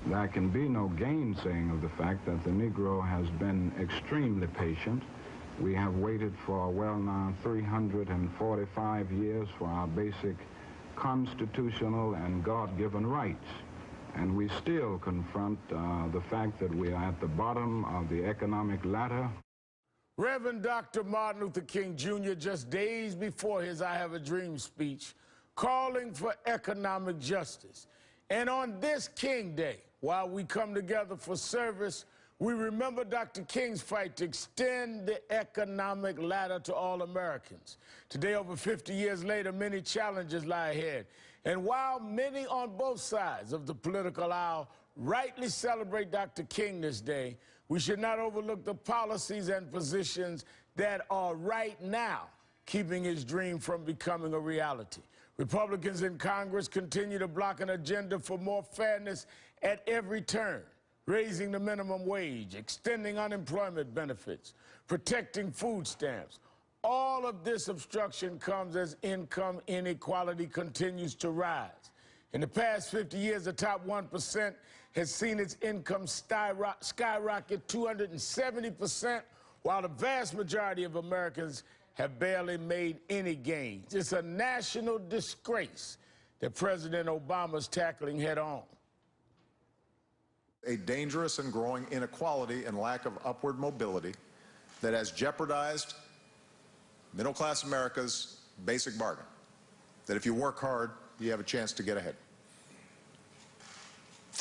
There can be no gainsaying of the fact that the Negro has been extremely patient. We have waited for well now 345 years for our basic constitutional and God-given rights. And we still confront the fact that we are at the bottom of the economic ladder. Reverend Dr. Martin Luther King Jr. just days before his I Have a Dream speech calling for economic justice. And on this King Day, while we come together for service, we remember Dr. King's fight to extend the economic ladder to all Americans. Today, over 50 years later, many challenges lie ahead. And while many on both sides of the political aisle rightly celebrate Dr. King this day, we should not overlook the policies and positions that are right now keeping his dream from becoming a reality. Republicans in Congress continue to block an agenda for more fairness at every turn, raising the minimum wage, extending unemployment benefits, protecting food stamps. All of this obstruction comes as income inequality continues to rise. In the past 50 years, the top 1% has seen its income skyrocket 270%, while the vast majority of Americans have barely made any gains. It's a national disgrace that President Obama is tackling head on. A dangerous and growing inequality and lack of upward mobility that has jeopardized middle-class America's basic bargain, that if you work hard, you have a chance to get ahead.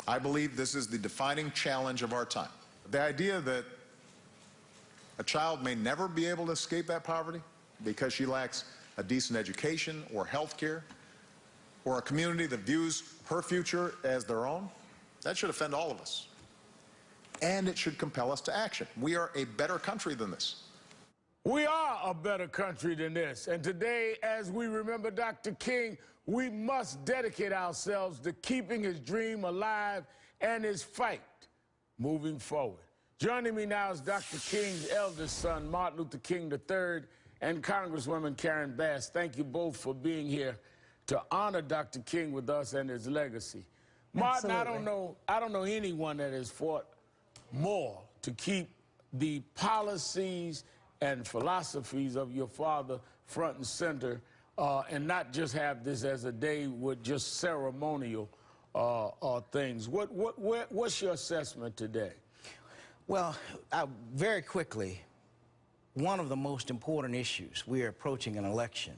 I believe this is the defining challenge of our time. The idea that a child may never be able to escape that poverty because she lacks a decent education or health care, or a community that views her future as their own, that should offend all of us. And it should compel us to action. We are a better country than this. We are a better country than this. And today, as we remember Dr. King, we must dedicate ourselves to keeping his dream alive and his fight moving forward. Joining me now is Dr. King's eldest son, Martin Luther King III, and Congresswoman Karen Bass. Thank you both for being here to honor Dr. King with us and his legacy. Martin, I don't know anyone that has fought more to keep the policies and philosophies of your father front and center, and not just have this as a day with just ceremonial things. What's your assessment today? Well, very quickly, one of the most important issues, we are approaching an election.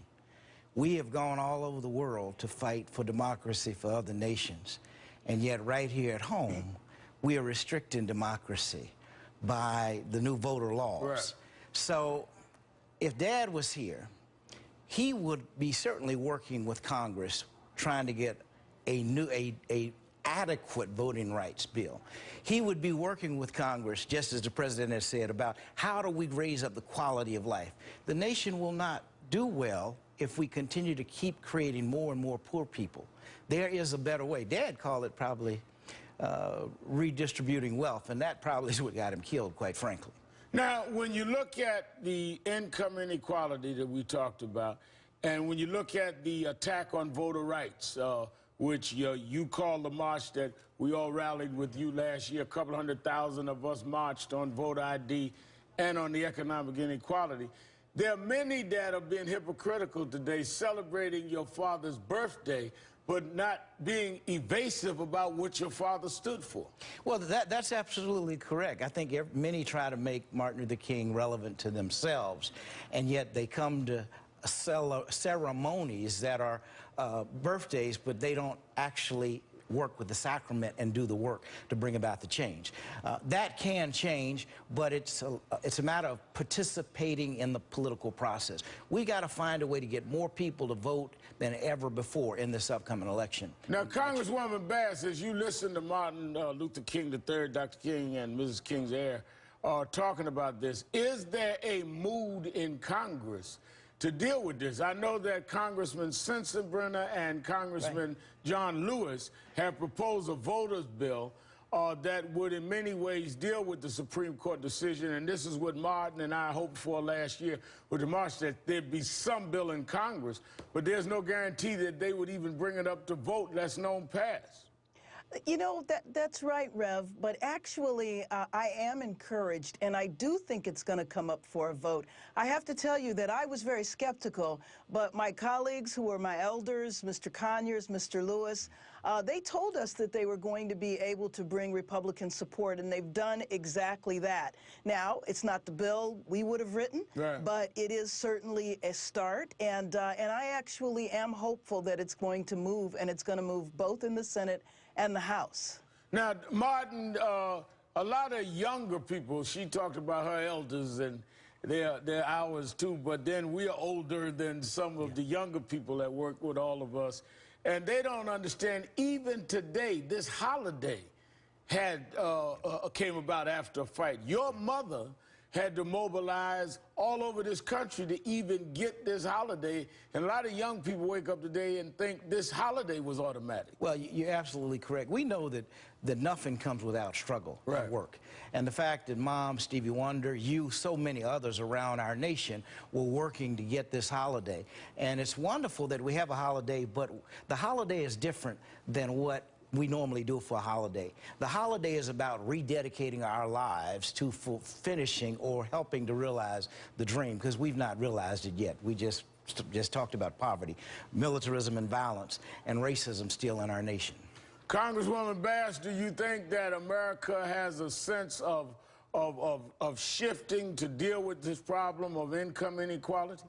We have gone all over the world to fight for democracy for other nations, and yet right here at home, we are restricting democracy by the new voter laws. Right. So if Dad was here, he would be certainly working with Congress trying to get a adequate voting rights bill. He would be working with Congress, just as the President has said, about how do we raise up the quality of life. The nation will not do well if we continue to keep creating more and more poor people. There is a better way. Dad called it probably redistributing wealth, and that probably is what got him killed, quite frankly. Now, when you look at the income inequality that we talked about, and when you look at the attack on voter rights, which you called the march that we all rallied with you last year, a couple 100,000 of us marched on voter ID and on the economic inequality. There are many that are being hypocritical today, celebrating your father's birthday, but not being evasive about what your father stood for. Well, that's absolutely correct. I think many try to make Martin Luther King relevant to themselves, and yet they come to ceremonies that are birthdays, but they don't actually work with the sacrament and do the work to bring about the change. That can change, but it's a matter of participating in the political process. We got to find a way to get more people to vote than ever before in this upcoming election. Now, Congresswoman Bass, as you listen to Martin Luther King III, Dr. King and Mrs. King's heir talking about this, is there a mood in Congress to deal with this? I know that Congressman Sensenbrenner and Congressman John Lewis have proposed a voters bill that would in many ways deal with the Supreme Court decision, and this is what Martin and I hoped for last year with the march, that there'd be some bill in Congress, but there's no guarantee that they would even bring it up to vote, less known pass. You know, that's right, Rev, but actually I am encouraged, and I do think it's going to come up for a vote. I have to tell you that I was very skeptical, but my colleagues who are my elders, Mr. Conyers, Mr. Lewis, they told us that they were going to be able to bring Republican support, and they've done exactly that. Now, it's not the bill we would have written, right, but it is certainly a start, and I actually am hopeful that it's going to move, and it's going to move both in the Senate and the House. Now, Martin, a lot of younger people, she talked about her elders and they're ours too, but then we are older than some of the younger people that work with all of us. And they don't understand, even today, this holiday came about after a fight. Your mother had to mobilize all over this country to even get this holiday. And a lot of young people wake up today and think this holiday was automatic. Well, you're absolutely correct. We know that nothing comes without struggle and work. And the fact that Mom, Stevie Wonder, you, so many others around our nation were working to get this holiday. And it's wonderful that we have a holiday, but the holiday is different than what we normally do for a holiday. The holiday is about rededicating our lives to finishing or helping to realize the dream, because we've not realized it yet. We just talked about poverty, militarism and violence, and racism still in our nation. Congresswoman Bass, do you think that America has a sense of shifting to deal with this problem of income inequality?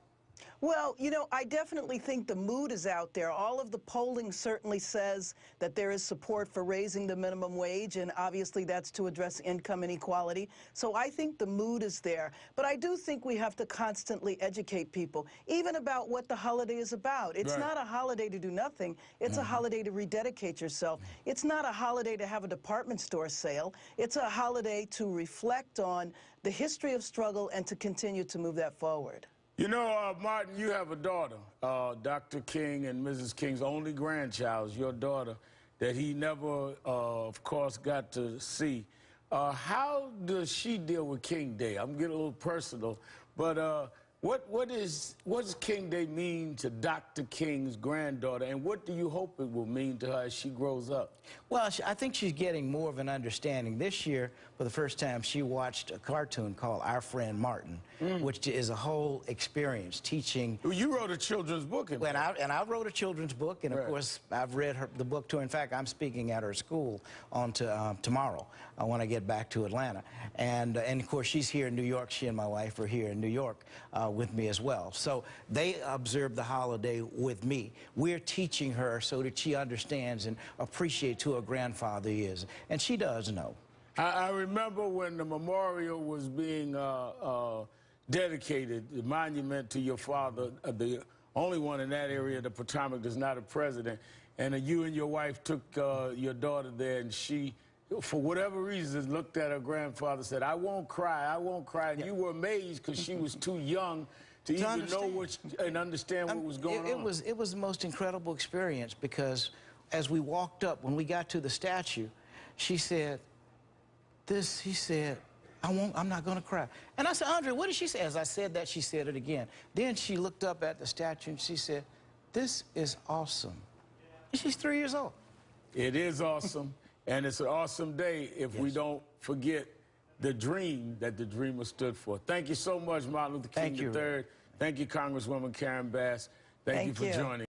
Well, you know, I definitely think the mood is out there. All of the polling certainly says that there is support for raising the minimum wage, and obviously that's to address income inequality. So I think the mood is there. But I do think we have to constantly educate people, even about what the holiday is about. It's not a holiday to do nothing. It's a holiday to rededicate yourself. It's not a holiday to have a department store sale. It's a holiday to reflect on the history of struggle and to continue to move that forward. You know, Martin, you have a daughter, Dr. King and Mrs. King's only grandchild, your daughter, that he never, of course, got to see. How does she deal with King Day? I'm getting a little personal, but what does King Day mean to Dr. King's granddaughter, and what do you hope it will mean to her as she grows up? Well, I think she's getting more of an understanding. This year, for the first time, she watched a cartoon called Our Friend Martin, which is a whole experience teaching. Well, you wrote a children's book. And I wrote a children's book, and of course, I've read the book too. In fact, I'm speaking at her school on tomorrow when I get back to Atlanta. And of course, she's here in New York. She and my wife are here in New York with me as well. So they observe the holiday with me. We're teaching her so that she understands and appreciates who her grandfather is. And she does know. I remember when the memorial was being dedicated, the monument to your father, the only one in that area, the Potomac, that's not a president, and you and your wife took your daughter there, and she, for whatever reason, looked at her grandfather, said, "I won't cry, I won't cry." And you were amazed because she was too young to even know and understand what was going on. It was the most incredible experience, because as we walked up, when we got to the statue, she said, he said, I'm not going to cry. And I said, Andre, what did she say? As I said that, she said it again. Then she looked up at the statue and she said, "This is awesome." And she's 3 years old. It is awesome, and it's an awesome day if we don't forget the dream that the dreamer stood for. Thank you so much, Martin Luther King III. Thank you, Congresswoman Karen Bass. Thank you for joining.